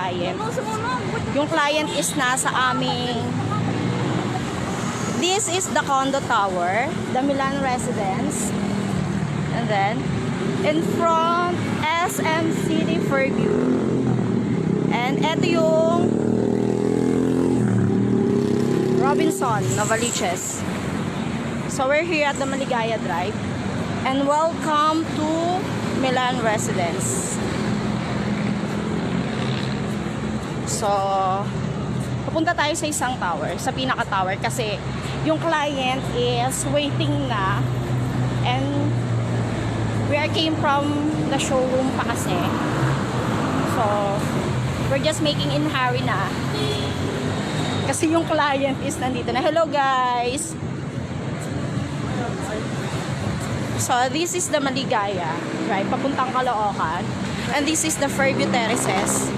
client. Yung client is nasa aming... This is the condo tower, the Milan residence. And then, in front, SM City Fairview. And eto yung Robinson, Novaliches. So we're here at the Maligaya Drive. And welcome to Milan Residence. So, pupunta tayo sa isang tower, sa pinaka-tower kasi yung client is waiting na and we came from the showroom pa kasi. So, we're just making in hurry na kasi yung client is nandito na. Hello guys! So, this is the Maligaya, right? Papuntang Caloocan. And this is the Fairview Terraces.